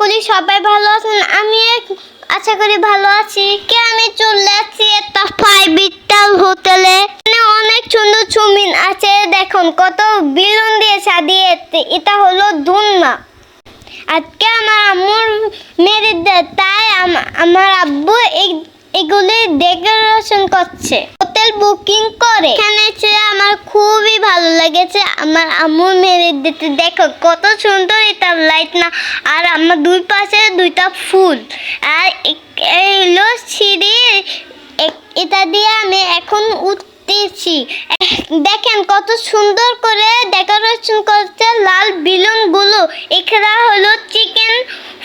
করি সবাই ভালো আছেন। আমি আশা করি ভালো আছি। আমি চলে আসছি একটা 5 স্টার হোটেলে। অনেক সুন্দর চুমিন আছে, দেখুন কত বেলুন দিয়ে সাজিয়েছে। এটা হলো ধুনমা। আজকে আমার আম্মুর মেরিট ডে, তাই আমার আব্বু এগুলি ডেকোরেশন করছে, হোটেল বুকিং করে। এখানে এসে আমার খুবই ভালো লেগেছে। আমার আম্মুর মেরিট ডেতে দেখো কত সুন্দর এটা লাইট না, আর আমার দুই পাশে দুইটা ফুল, আর এলো সিঁড়ি। এটা দিয়ে আমি এখন উঠতেছি। দেখেন কত সুন্দর করে ডেকোরেশন করছে লাল বেলুন গুলো। এখানে হলো চিকেন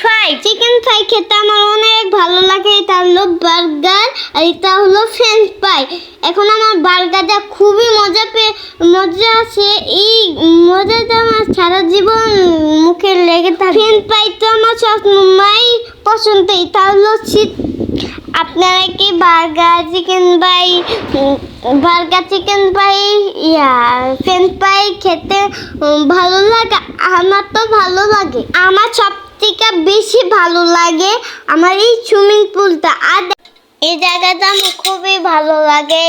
ফ্রাই খেতে আমার অনেক ভালো লাগে। এটা হলো বার্গার, আর এটা হলো ফ্রেঞ্চ ফ্রাই। এখন আমার বার্গারটা খুবই মজা আছে। এই মজাটা আমার সারা জীবন মুখে লেগে থাকে। ফ্রেঞ্চ ফ্রাই তো আমার সবসময় পছন্দ। এটা হলো আপনারা কি burger chicken fry French fry খেতে ভালো লাগে? আমার তো ভালো লাগে। আমার সব থেকে বেশি ভালো লাগে আমার এই সুইমিং পুলটা। আর এই জায়গাটা আমার খুবই ভালো লাগে।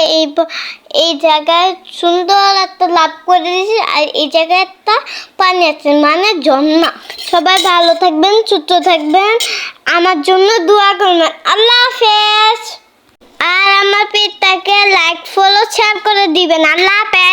এই জায়গায় সুন্দর একটা লাভ করে দিয়েছি, আর এই জায়গায় একটা পানি আছে, মানে ঝর্ণা। সবাই ভালো থাকবেন, সুস্থ থাকবেন, আমার জন্য দোয়া করবেন। আল্লাহ হাফেজ। আর আমার পেজটাকে লাইক ফলো শেয়ার করে দিবেন। আল্লাহ হাফেজ।